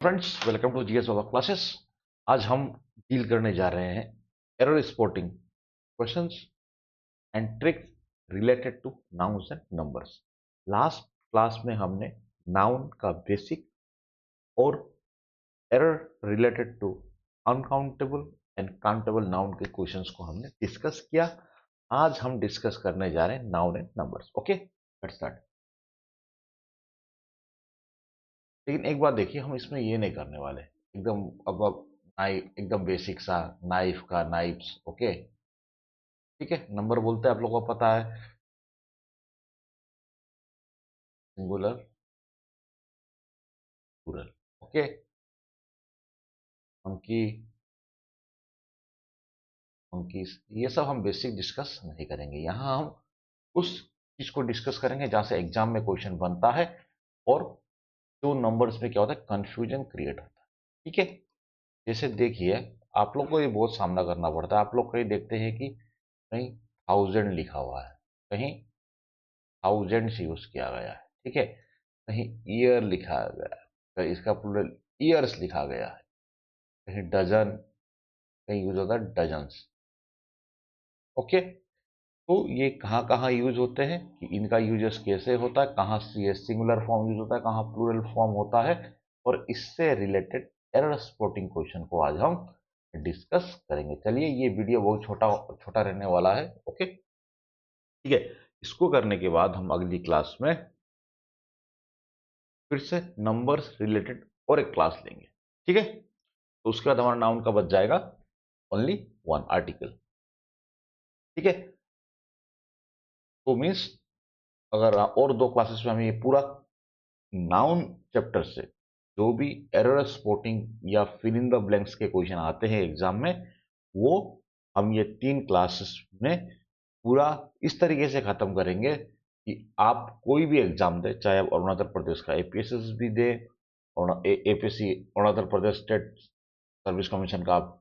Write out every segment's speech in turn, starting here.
Friends, welcome to GS Baba classes. आज हम deal करने जा रहे हैं error spotting questions and tricks related to nouns and numbers. Last class में हमने नाउन का बेसिक और error related to uncountable and countable noun के क्वेश्चंस को हमने डिस्कस किया। आज हम डिस्कस करने जा रहे हैं noun and numbers. Okay, let's start. लेकिन एक बात देखिए, हम इसमें ये नहीं करने वाले एकदम अब नाइफ एकदम बेसिक सा नाइफ का नाइफ्स। ओके, ठीक है। नंबर बोलते हैं, आप लोगों को पता है, singular, plural. Okay, monkey, monkeys, ये सब हम बेसिक डिस्कस नहीं करेंगे। यहाँ हम उस चीज को डिस्कस करेंगे जहां से एग्जाम में क्वेश्चन बनता है और जो नंबर्स में क्या होता है, कंफ्यूजन क्रिएट होता है। ठीक है, जैसे देखिए, आप लोग को ये बहुत सामना करना पड़ता है। आप लोग कहीं देखते हैं कि कहीं 1000 लिखा हुआ है, कहीं थाउजेंड्स यूज किया गया है, ठीक है, कहीं ईयर लिखा गया है, कहीं इसका प्लूरल ईयर्स लिखा गया है, कहीं डजन, कहीं यूज होता है डजन्स। ओके, तो ये कहाँ कहाँ यूज होते हैं, कि इनका यूजेस कैसे होता है, कहाँ से ये सिंगुलर फॉर्म यूज होता है, कहाँ प्लूरल फॉर्म होता है, और इससे रिलेटेड एरर स्पॉटिंग क्वेश्चन को आज हम डिस्कस करेंगे। चलिए, ये वीडियो बहुत छोटा छोटा रहने वाला है। ओके, ठीक है। इसको करने के बाद हम अगली क्लास में फिर से नंबर्स रिलेटेड और एक क्लास लेंगे, ठीक है। तो उसके बाद हमारा नाउन का बच जाएगा ओनली वन आर्टिकल, ठीक है। तो मीन्स अगर और दो क्लासेस में हम ये पूरा नाउन चैप्टर से जो भी एरर स्पॉटिंग या फिल इन द ब्लैंक्स के क्वेश्चन आते हैं एग्जाम में, वो हम ये 3 क्लासेस में पूरा इस तरीके से खत्म करेंगे कि आप कोई भी एग्जाम दे, चाहे आप अरुणाचल प्रदेश का एपीएसएस भी दे और APSC Arunachal Pradesh state service commission का आप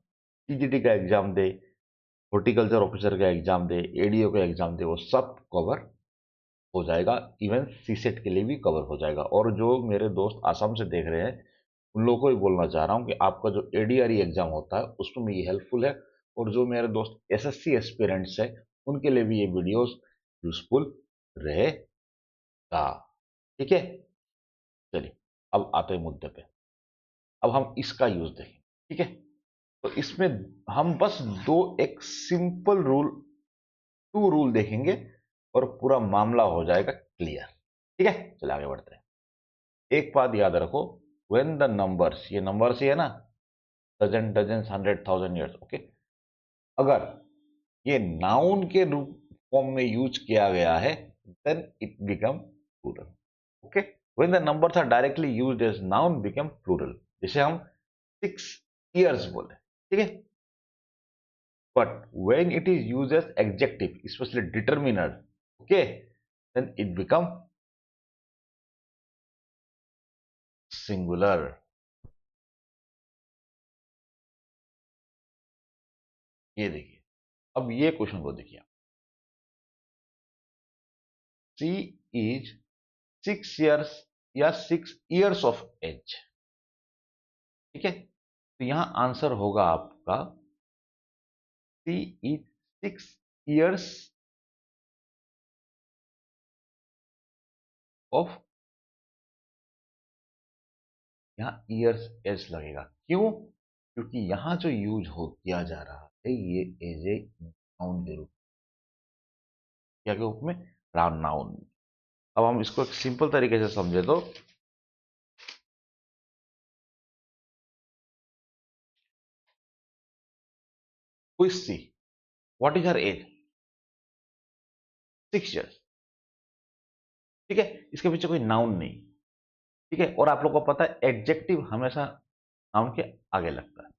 टीजीटी का एग्जाम दे, हॉर्टिकल्चर ऑफिसर का एग्जाम दे, एडीओ का एग्जाम दे, वो सब कवर हो जाएगा। इवन सीसेट के लिए भी कवर हो जाएगा। और जो मेरे दोस्त आसाम से देख रहे हैं, उन लोगों को भी बोलना चाह रहा हूँ कि आपका जो एडीआरई एग्जाम होता है उसमें भी ये हेल्पफुल है। और जो मेरे दोस्त एसएससी एस्पिरेंट्स हैं, उनके लिए भी ये वीडियोस यूजफुल रहेगा। ठीक है, चलिए अब आते हैं मुद्दे पे। अब हम इसका यूज देखें, ठीक है। तो इसमें हम बस दो एक सिंपल रूल, 2 रूल देखेंगे और पूरा मामला हो जाएगा क्लियर। ठीक है, चलिए आगे बढ़ते हैं। एक बात याद रखो, व्हेन द नंबर्स, ये नंबर्स ही है ना, डजन, डजन, 100,000 ईयर्स। ओके, अगर ये नाउन के रूप फॉर्म में यूज किया गया है, then it become plural. Okay, when the numbers are directly used as noun become plural. जैसे हम 6 ईयर्स बोले, ठीक है, but when it is used as adjective, especially determiner, okay, then it become singular. ये देखिए, अब ये क्वेश्चन को देखिए, सी इज 6 years या 6 years ऑफ एज, ठीक है। तो यहां आंसर होगा आपका सी इज 6 years ऑफ, यहाँ ईयर्स एज लगेगा। क्यों? क्योंकि यहां जो यूज हो किया जा रहा है, ये एज ए नाउन के रूप, क्या के रूप में, नाउन। अब हम इसको एक सिंपल तरीके से समझे तो, quiz see, what is her age, 6 years, ठीक है। इसके पीछे कोई नाउन नहीं, ठीक है। और आप लोग को पता है एडजेक्टिव हमेशा नाउन के आगे लगता है,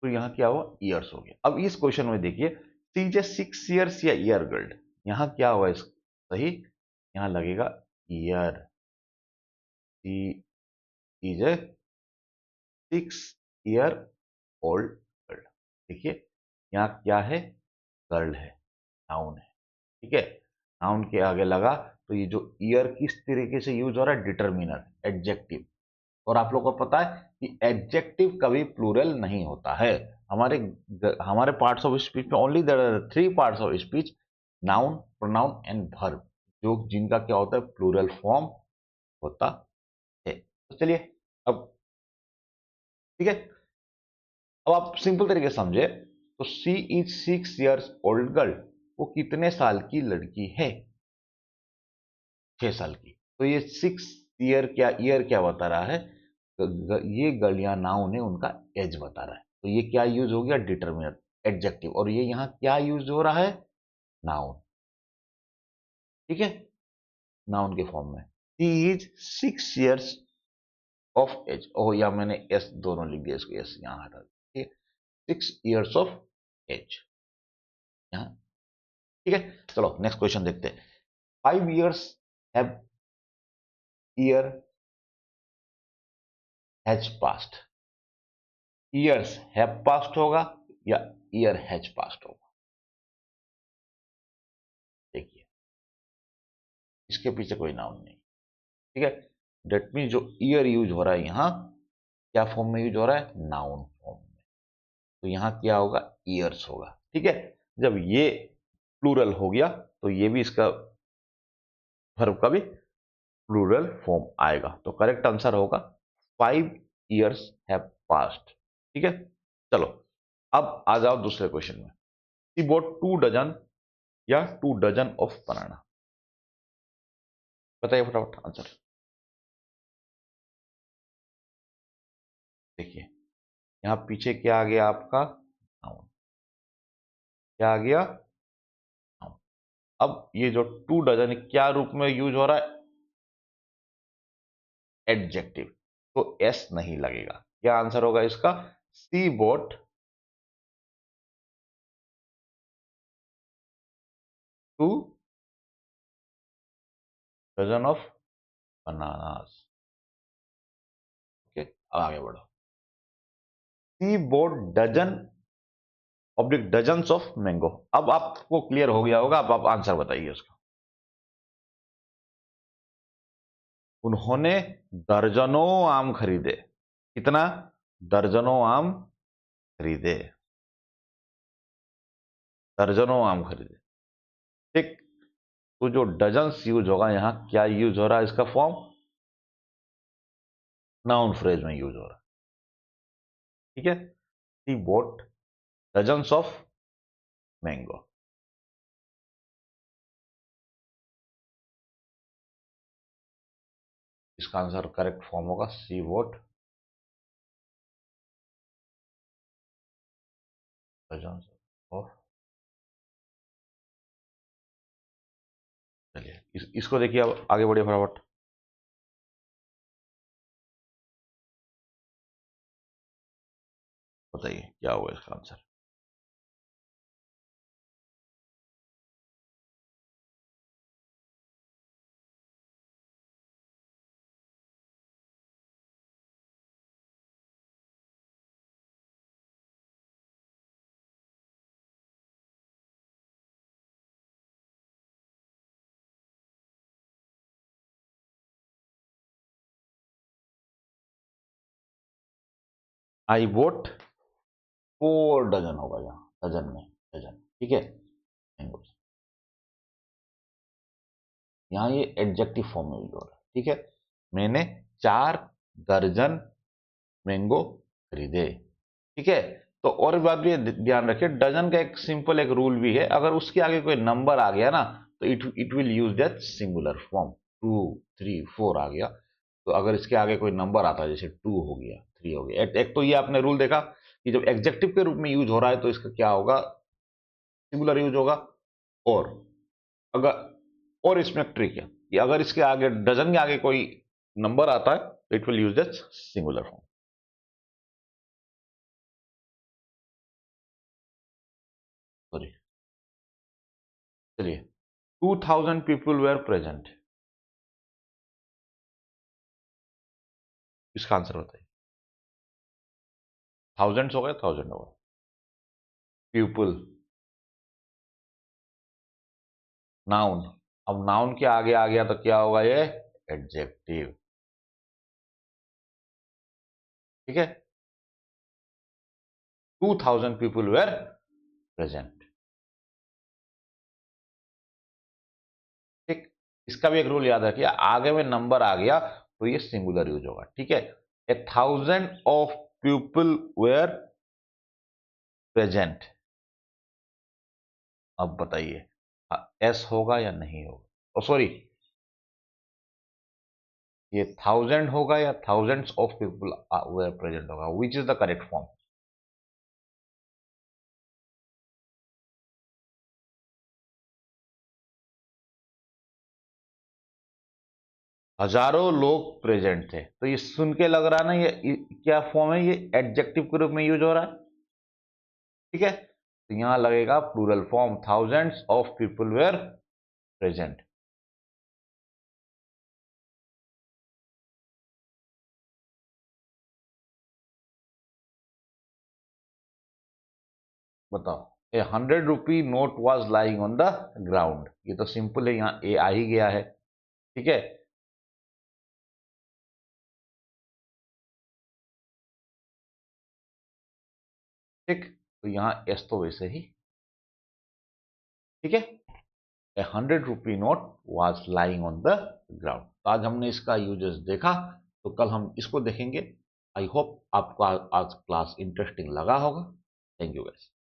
तो यहाँ क्या हुआ, ईयर्स हो गया। अब इस क्वेश्चन में देखिए, सी इज ए 6 years या ईयर गर्ल्ड, यहाँ क्या हुआ इस सही, यहाँ लगेगा year. She is a 6 year old girl, देखिए यहाँ क्या है, गर्ल है, नाउन है, ठीक है। नाउन के आगे लगा तो ये जो ईयर किस तरीके से यूज हो रहा है, डिटर्मिनर, एडजेक्टिव। और आप लोगों को पता है कि एडजेक्टिव कभी प्लूरल नहीं होता है। हमारे हमारे पार्ट्स ऑफ स्पीच में only there are three parts of speech, noun, pronoun and verb, जो जिनका क्या होता है, प्लूरल फॉर्म होता है। तो चलिए अब, ठीक है, अब आप सिंपल तरीके से समझे तो सी इज 6 years ओल्ड गर्ल, वो कितने साल की लड़की है, 6 साल की। तो ये 6 ईयर क्या, ईयर क्या बता रहा है, ये गर्ल या नाउन है, उनका एज बता रहा है। तो ये क्या यूज हो गया, डिटर्मिनर, एडजेक्टिव। और ये यहाँ क्या यूज हो रहा है, नाउन, ठीक है, नाउन के फॉर्म में। He is 6 years of age, ओ या मैंने एस दोनों लिख दिया, इसको एस यहाँ हटा दिया, 6 years ऑफ एज यहाँ, ठीक है। चलो नेक्स्ट क्वेश्चन देखते हैं। 5 years have year has past, years have past होगा या ईयर हैज पास्ट होगा, देखिए इसके पीछे कोई नाउन नहीं, ठीक है। डेट मीन जो ईयर यूज हो रहा है यहाँ क्या फॉर्म में यूज हो रहा है, नाउन फॉर्म में। तो यहाँ क्या होगा, ईयर्स होगा, ठीक है। जब ये प्लूरल हो गया तो ये भी इसका वर्ब का भी प्लूरल फॉर्म आएगा। तो करेक्ट आंसर होगा 5 years हैव पास्ट, ठीक है। चलो अब आ जाओ दूसरे क्वेश्चन में। सी बोट 2 डजन या 2 डजन ऑफ बनाना, बताइए फटाफट आंसर। देखिए यहाँ पीछे क्या आ गया आपका, नाउन, क्या आ गया, नाउन। अब ये जो 2 डजन क्या रूप में यूज हो रहा है, एडजेक्टिव, तो एस नहीं लगेगा। क्या आंसर होगा इसका, she bought 2 dozen of bananas, okay. अब आगे बढ़ो। She bought dozen oblique dozens of mango. अब आपको क्लियर हो गया होगा, अब आप आंसर बताइए उसका। उन्होंने दर्जनों आम खरीदे, कितना, दर्जनों आम खरीदे, दर्जनों आम खरीदे, ठीक। तो जो डजन्स यूज होगा यहां क्या यूज हो रहा है, इसका फॉर्म नाउन फ्रेज में यूज हो रहा है, ठीक है। सी बोट डजन्स ऑफ मैंगो, इसका आंसर करेक्ट फॉर्म होगा सी बोट डजन्स ऑफ। चलिए इसको देखिए, अब आगे बढ़िए फटाफट। बताइए क्या होगा इसका आंसर। आई वोट 4 डजन होगा यहाँ, डजन में डजन, ठीक है, मैंगो। यहाँ ये एडजेक्टिव फॉर्म में यूज हो रहा है, ठीक है। मैंने 4 दर्जन मैंगो खरीदे, ठीक है। तो और बात भी ध्यान रखिए, डजन का एक सिंपल एक रूल भी है, अगर उसके आगे कोई नंबर आ गया ना तो it will use that singular form, 2 3 4 आ गया, तो अगर इसके आगे कोई नंबर आता है, जैसे 2 हो गया, 3 हो गया, एक तो ये आपने रूल देखा कि जब एग्जेक्टिव के रूप में यूज हो रहा है तो इसका क्या होगा, सिंगुलर यूज होगा। और अगर, और इसमें ट्रिक है कि अगर इसके आगे डजन के आगे कोई नंबर आता है तो it will use that singular form. Sorry, चलिए 2000 पीपल वेर प्रेजेंट, इसका आंसर बताइए। थाउजेंड्स हो गए, थाउजेंड हो गए, पीपल, नाउन, अब नाउन के आगे आ गया तो क्या होगा ये? एडजेक्टिव। ठीक है, 2000 पीपल वेर प्रेजेंट। ठीक, इसका भी एक रूल याद रखिए, आगे में नंबर आ गया तो ये सिंगुलर यूज होगा। ठीक है, 1000 ऑफ पीपल वेर प्रेजेंट। अब बताइए एस होगा या नहीं होगा? सॉरी, ये 1000 होगा या thousands of people were present होगा? Which is the correct form? हजारों लोग प्रेजेंट थे, तो ये सुन के लग रहा ना ये क्या फॉर्म है? ये एडजेक्टिव के रूप में यूज हो रहा है। ठीक है, तो यहां लगेगा plural form, thousands of people were present. बताओ, a 100 rupee note was lying on the ground, ये तो सिंपल है, यहाँ ए आ ही गया है। ठीक है, ठीक, तो यहाँ एस तो वैसे ही। ठीक है, ए 100 rupee note was lying on the ground. तो आज हमने इसका यूजेस देखा, तो कल हम इसको देखेंगे। आई होप आपको आज क्लास इंटरेस्टिंग लगा होगा। Thank you guys.